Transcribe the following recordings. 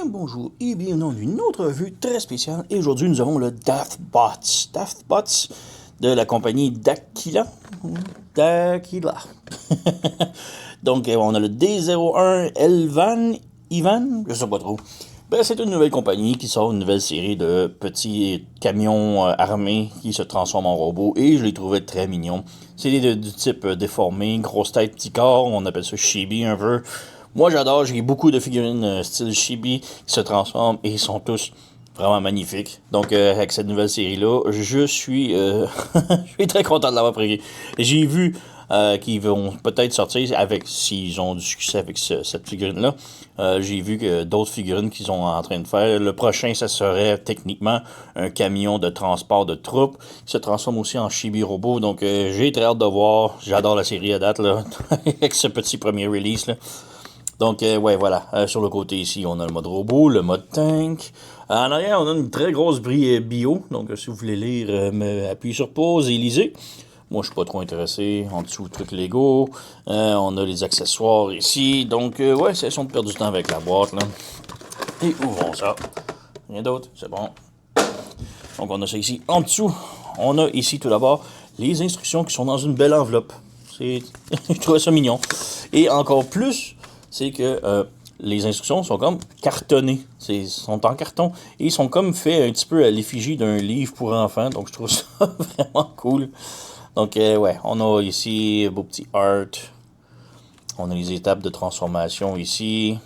bonjour et bienvenue dans une autre revue très spéciale. Et aujourd'hui, nous avons le Daftbots. Daftbots de la compagnie Dakila. Dakila. Donc, on a le D01 Ivan, je sais pas trop. Ben, c'est une nouvelle compagnie qui sort une nouvelle série de petits camions armés qui se transforment en robots et je les trouvais très mignons. C'est du type déformé, grosse tête, petit corps, on appelle ça chibi un peu. Moi j'adore, j'ai beaucoup de figurines style chibi qui se transforment et ils sont tous vraiment magnifiques. Donc avec cette nouvelle série-là, je suis, je suis très content de l'avoir pris. J'ai vu qu'ils vont peut-être sortir avec, s'ils ont du succès avec cette figurine-là. J'ai vu que d'autres figurines qu'ils sont en train de faire. Le prochain, ça serait techniquement un camion de transport de troupes qui se transforme aussi en chibi robot. Donc j'ai très hâte de voir. J'adore la série à date là, avec ce petit premier release là. Donc, ouais, voilà. Sur le côté ici, on a le mode robot, le mode tank. En arrière, on a une très grosse grille bio. Donc, si vous voulez lire, appuyez sur pause et lisez. Moi, je suis pas trop intéressé. En dessous, truc Lego. On a les accessoires ici. Donc, ouais, c'est son de perdre du temps avec la boîte, là. Et ouvrons ça. Rien d'autre, c'est bon. Donc, on a ça ici. En dessous, on a ici, tout d'abord, les instructions qui sont dans une belle enveloppe. Je trouvais ça mignon. Et encore plus, c'est que les instructions sont comme cartonnées. Sont en carton. Et ils sont comme faits un petit peu à l'effigie d'un livre pour enfants. Donc, je trouve ça vraiment cool. Donc, ouais, on a ici un beau petit art. On a les étapes de transformation ici.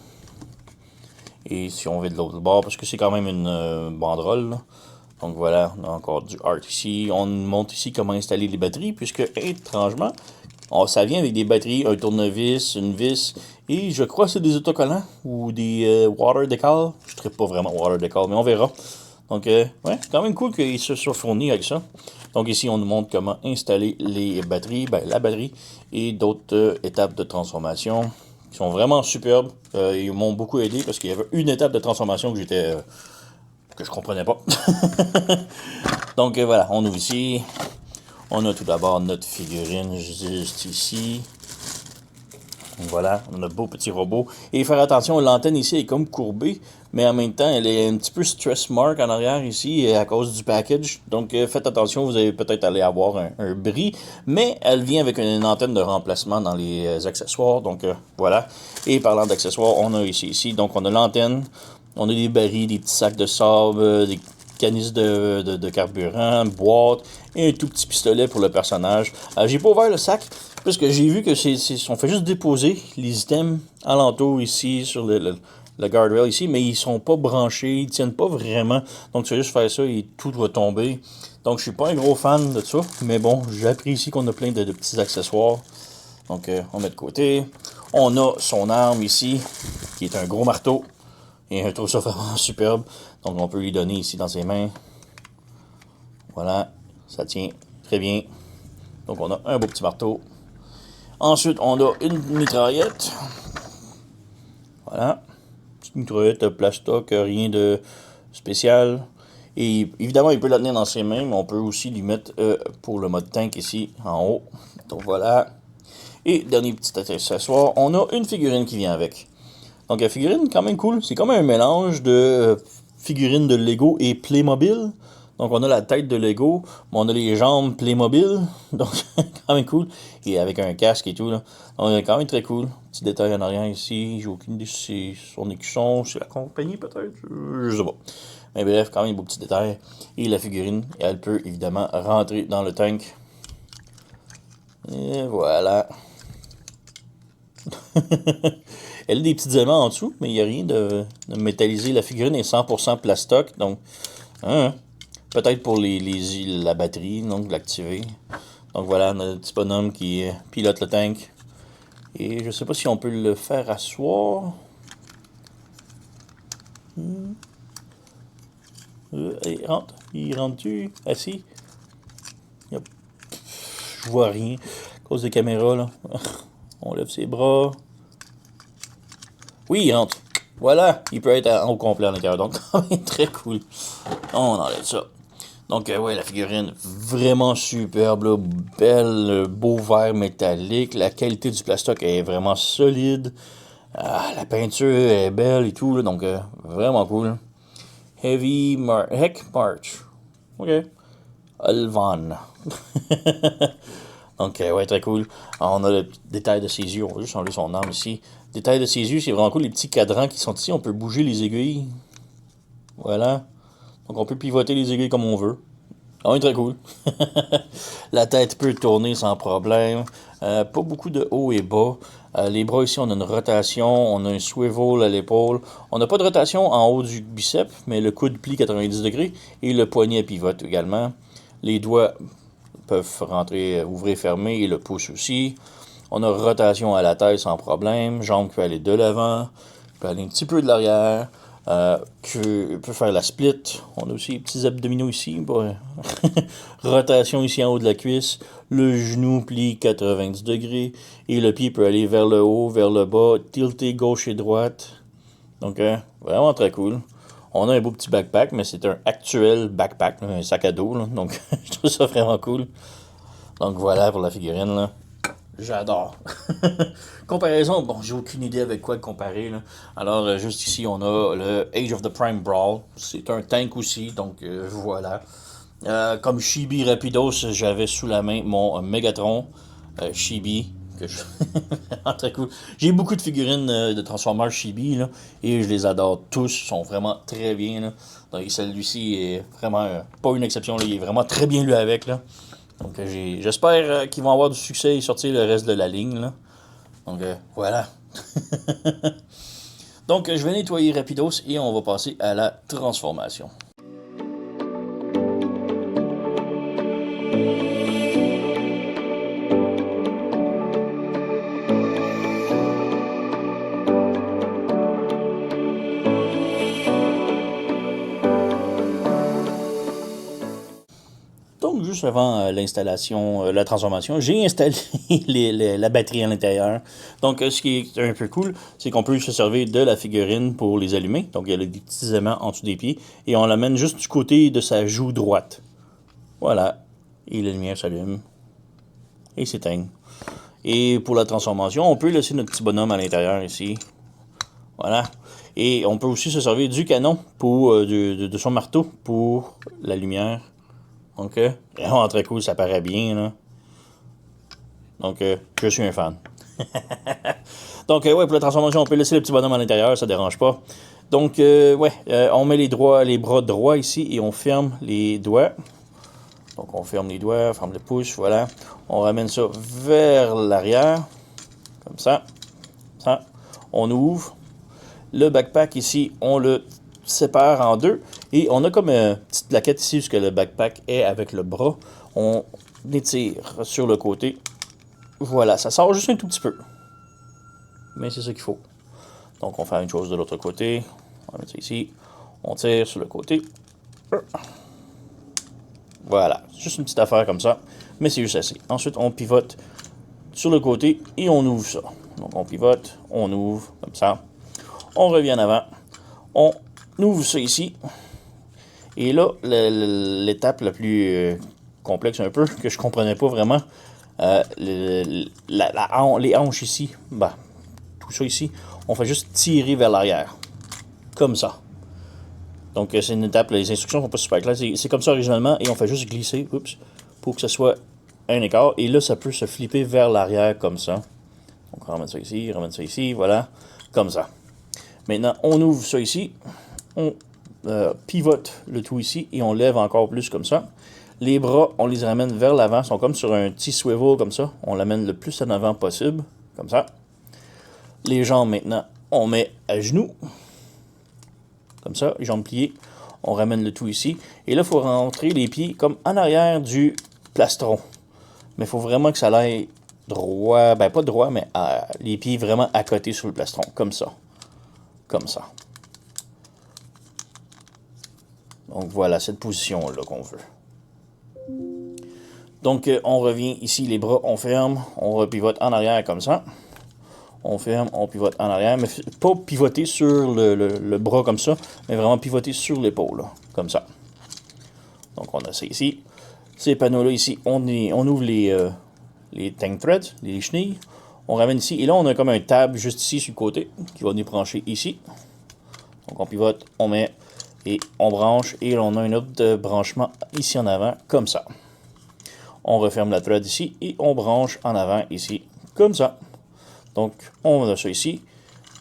Et si on va de l'autre bord, parce que c'est quand même une banderole, là. Donc voilà, on a encore du art ici. On montre ici comment installer les batteries, puisque étrangement, ça vient avec des batteries, un tournevis, une vis, et je crois que c'est des autocollants ou des water decal. Je ne traite pas vraiment water decal, mais on verra. Donc, ouais, c'est quand même cool qu'ils se soient fournis avec ça. Donc ici, on nous montre comment installer les batteries, la batterie, et d'autres étapes de transformation qui sont vraiment superbes. Ils m'ont beaucoup aidé parce qu'il y avait une étape de transformation que que je comprenais pas. Donc voilà, on ouvre ici. On a tout d'abord notre figurine juste ici. Voilà, on a un beau petit robot. Et faire attention, l'antenne ici est comme courbée, mais en même temps, elle est un petit peu stress mark en arrière ici à cause du package. Donc faites attention, vous allez peut-être aller avoir un bris, mais elle vient avec une antenne de remplacement dans les accessoires. Donc voilà. Et parlant d'accessoires, on a ici. Donc on a l'antenne, on a des barils, des petits sacs de sable, des canisses de carburant, boîte et un tout petit pistolet pour le personnage. J'ai pas ouvert le sac parce que j'ai vu que on fait juste déposer les items alentour ici sur le guardrail ici, mais ils sont pas branchés, ils tiennent pas vraiment. Donc tu vas juste faire ça et tout va tomber. Donc je suis pas un gros fan de ça, mais bon, j'apprécie qu'on a plein de petits accessoires. Donc on met de côté. On a son arme ici, qui est un gros marteau. Et je trouve ça vraiment superbe. Donc on peut lui donner ici dans ses mains. Voilà, ça tient très bien. Donc on a un beau petit marteau. Ensuite, on a une mitraillette. Voilà. Petite mitraillette plastoc, rien de spécial. Et évidemment, il peut la tenir dans ses mains, mais on peut aussi lui mettre pour le mode tank ici, en haut. Donc voilà. Et dernier petit accessoire, on a une figurine qui vient avec. Donc la figurine, quand même cool. C'est comme un mélange de figurines de Lego et Playmobil. Donc on a la tête de Lego, mais on a les jambes Playmobil. Donc quand même cool. Et avec un casque et tout, là. Donc quand même très cool. Petit détail en arrière ici. J'ai aucune idée si c'est son écusson, c'est la compagnie peut-être. Je sais pas. Mais bref, quand même un beau petit détail. Et la figurine, elle peut évidemment rentrer dans le tank. Et voilà. Elle a des petits éléments en dessous, mais il n'y a rien de métallisé. La figurine est 100% plastoc, donc peut-être pour la batterie, donc l'activer. Donc voilà, on a le petit bonhomme qui pilote le tank. Et je sais pas si on peut le faire asseoir. Il rentre. Il rentre-tu? Assis? Yep. Je vois rien. À cause des caméras, là. On lève ses bras. Oui, il rentre. Voilà, il peut être au complet à l'intérieur. Donc, très cool. On enlève ça. Donc, ouais, la figurine, vraiment superbe, là, belle, beau verre métallique. La qualité du plastoc est vraiment solide. Ah, la peinture est belle et tout, là, donc vraiment cool. Heck March. OK. Alvan. Donc, ouais, très cool. On a le détail de ses yeux. On va juste enlever son arme ici. Détail de ses yeux, c'est vraiment cool. Les petits cadrans qui sont ici, on peut bouger les aiguilles. Voilà. Donc, on peut pivoter les aiguilles comme on veut. Ah oui, très cool. La tête peut tourner sans problème. Pas beaucoup de haut et bas. Les bras ici, on a une rotation. On a un swivel à l'épaule. On n'a pas de rotation en haut du biceps, mais le coude plie 90 degrés et le poignet pivote également. Les doigts peuvent rentrer, ouvrir, fermer et le pouce aussi. On a rotation à la tête sans problème. Jambe qui peut aller de l'avant, peut aller un petit peu de l'arrière. Peut faire la split. On a aussi les petits abdominaux ici. Rotation ici en haut de la cuisse. Le genou plie 90 degrés. Et le pied peut aller vers le haut, vers le bas, tilté gauche et droite. Donc, vraiment très cool. On a un beau petit backpack, mais c'est un actuel backpack, un sac à dos. Là. Donc, je trouve ça vraiment cool. Donc, voilà pour la figurine. Là. J'adore. Comparaison, bon, j'ai aucune idée avec quoi le comparer. Là. Alors, juste ici, on a le Age of the Prime Brawl. C'est un tank aussi, donc voilà. Comme Chibi Rapidos, j'avais sous la main mon Megatron Chibi. Que je... très cool. J'ai beaucoup de figurines de Transformers Chibi, là, et je les adore tous. Ils sont vraiment très bien. Là. Donc, celui-ci est vraiment pas une exception. Là. Il est vraiment très bien lu avec. Là. Donc, j'espère qu'ils vont avoir du succès et sortir le reste de la ligne. Là. Donc, voilà. Donc, je vais nettoyer Rapidos et on va passer à la transformation. Donc, juste avant l'installation, la transformation, j'ai installé la batterie à l'intérieur. Donc, ce qui est un peu cool, c'est qu'on peut se servir de la figurine pour les allumer. Donc, il y a des petits aimants en dessous des pieds. Et on l'amène juste du côté de sa joue droite. Voilà. Et la lumière s'allume. Et s'éteint. Et pour la transformation, on peut laisser notre petit bonhomme à l'intérieur ici. Voilà. Et on peut aussi se servir du canon pour, de son marteau pour la lumière. Donc, vraiment très cool, ça paraît bien, là. Donc, je suis un fan. Donc, ouais, pour la transformation, on peut laisser le petit bonhomme à l'intérieur, ça dérange pas. Donc, ouais, on met les bras droits ici et on ferme les doigts. Donc, on ferme les doigts, on ferme le pouce, voilà. On ramène ça vers l'arrière, comme ça. Ça. On ouvre. Le backpack ici, on le sépare en deux. Et on a comme une petite plaquette ici, puisque le backpack est avec le bras. On étire sur le côté. Voilà, ça sort juste un tout petit peu. Mais c'est ça qu'il faut. Donc, on fait une chose de l'autre côté. On va mettre ça ici. On tire sur le côté. Voilà, juste une petite affaire comme ça. Mais c'est juste assez. Ensuite, on pivote sur le côté et on ouvre ça. Donc, on pivote, on ouvre comme ça. On revient en avant. On ouvre ça ici. Et là, l'étape la plus complexe un peu, que je comprenais pas vraiment, les hanches ici, bah, tout ça ici, on fait juste tirer vers l'arrière. Comme ça. Donc, c'est une étape, les instructions sont pas super claires. C'est comme ça originalement, et on fait juste glisser, pour que ce soit un écart. Et là, ça peut se flipper vers l'arrière comme ça. Donc, on ramène ça ici, voilà, comme ça. Maintenant, on ouvre ça ici, on pivote le tout ici et on lève encore plus comme ça. Les bras, on les ramène vers l'avant, sont comme sur un petit swivel comme ça. On l'amène le plus en avant possible, comme ça. Les jambes maintenant, on met à genoux, comme ça, les jambes pliées. On ramène le tout ici. Et là, il faut rentrer les pieds comme en arrière du plastron. Mais il faut vraiment que ça aille droit, ben pas droit, mais les pieds vraiment à côté sur le plastron, comme ça. Comme ça. Donc voilà, cette position-là qu'on veut. Donc on revient ici, les bras, on ferme, on repivote en arrière comme ça. On ferme, on pivote en arrière, mais pas pivoter sur le bras comme ça, mais vraiment pivoter sur l'épaule, comme ça. Donc on a ça ici. Ces panneaux-là ici, on ouvre les tank threads, les chenilles. On ramène ici. Et là, on a comme un tab juste ici sur le côté qui va nous brancher ici. Donc, on pivote, on met et on branche. Et là, on a un autre branchement ici en avant, comme ça. On referme la thread ici et on branche en avant ici, comme ça. Donc, on a ça ici.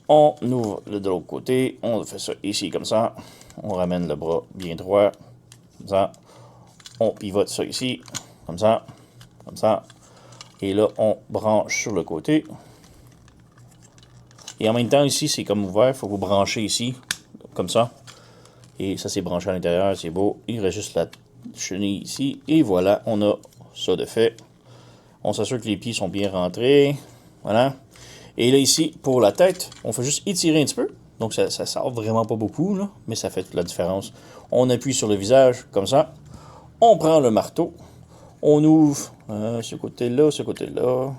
On ouvre de l'autre côté. On fait ça ici, comme ça. On ramène le bras bien droit, comme ça. On pivote ça ici, comme ça, comme ça. Et là, on branche sur le côté. Et en même temps, ici, c'est comme ouvert. Il faut vous brancher ici, comme ça. Et ça, c'est branché à l'intérieur. C'est beau. Il reste juste la chenille ici. Et voilà, on a ça de fait. On s'assure que les pieds sont bien rentrés. Voilà. Et là, ici, pour la tête, on fait juste étirer un petit peu. Donc, ça sort vraiment pas beaucoup, là, mais ça fait toute la différence. On appuie sur le visage, comme ça. On prend le marteau. On ouvre ce côté-là, ce côté-là.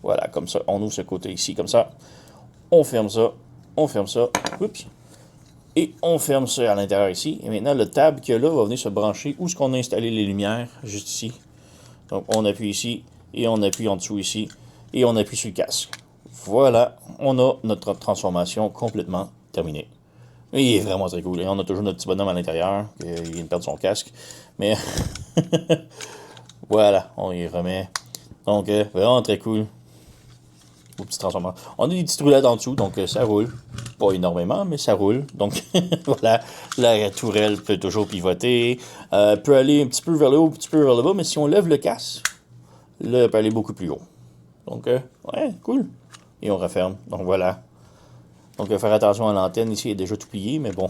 Voilà, comme ça. On ouvre ce côté ici, comme ça. On ferme ça. On ferme ça. Oups. Et on ferme ça à l'intérieur ici. Et maintenant, le tab qu'il y a là va venir se brancher où est-ce qu'on a installé les lumières, juste ici. Donc, on appuie ici, et on appuie en dessous ici, et on appuie sur le casque. Voilà, on a notre transformation complètement terminée. Et il est vraiment très cool. Et on a toujours notre petit bonhomme à l'intérieur, il vient de perdre son casque. Mais, voilà, on y remet. Donc, vraiment très cool. Au petit transformateur. On a des petites roulettes en dessous, donc ça roule. Pas énormément, mais ça roule. Donc, voilà, la tourelle peut toujours pivoter. Peut aller un petit peu vers le haut, un petit peu vers le bas, mais si on lève le casque, là, elle peut aller beaucoup plus haut. Donc, ouais, cool. Et on referme. Donc, voilà. Donc, faire attention à l'antenne ici, elle est déjà tout pliée, mais bon.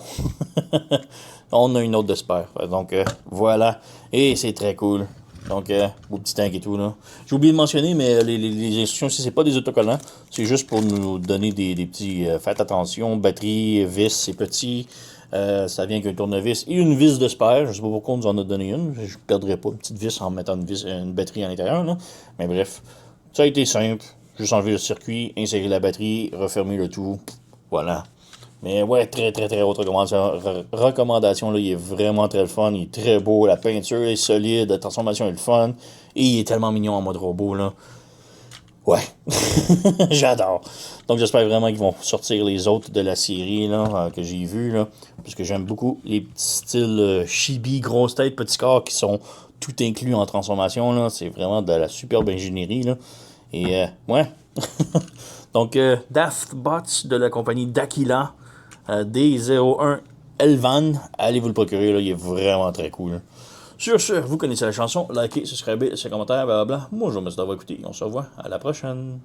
On a une autre de spare. Donc, voilà. Et c'est très cool. Donc, beau petit tank et tout, là. J'ai oublié de mentionner, mais les instructions ici, c'est pas des autocollants. C'est juste pour nous donner des petits... faites attention, batterie, vis, c'est petit. Ça vient qu'un tournevis et une vis de spare. Je sais pas pourquoi on nous en a donné une. Je ne perdrais pas une petite vis en mettant une batterie à l'intérieur, là. Mais bref, ça a été simple. Juste enlever le circuit, insérer la batterie, refermer le tout. Voilà. Mais ouais, très très très haute recommandation. Là, il est vraiment très le fun. Il est très beau. La peinture est solide. La transformation est le fun. Et il est tellement mignon en mode robot. Là. Ouais. J'adore. Donc j'espère vraiment qu'ils vont sortir les autres de la série là, que j'ai vu. Là, parce que j'aime beaucoup les petits styles chibi, grosse tête, petit corps qui sont tout inclus en transformation. Là. C'est vraiment de la superbe ingénierie. Là. Et ouais. Donc, Daft Bots de la compagnie Dakila, D01 Elvan, allez vous le procurer, là, il est vraiment très cool. Sur ce, vous connaissez la chanson, likez, subscribez, laissez un commentaire, blablabla. Moi, je vous remercie d'avoir écouté, on se revoit à la prochaine.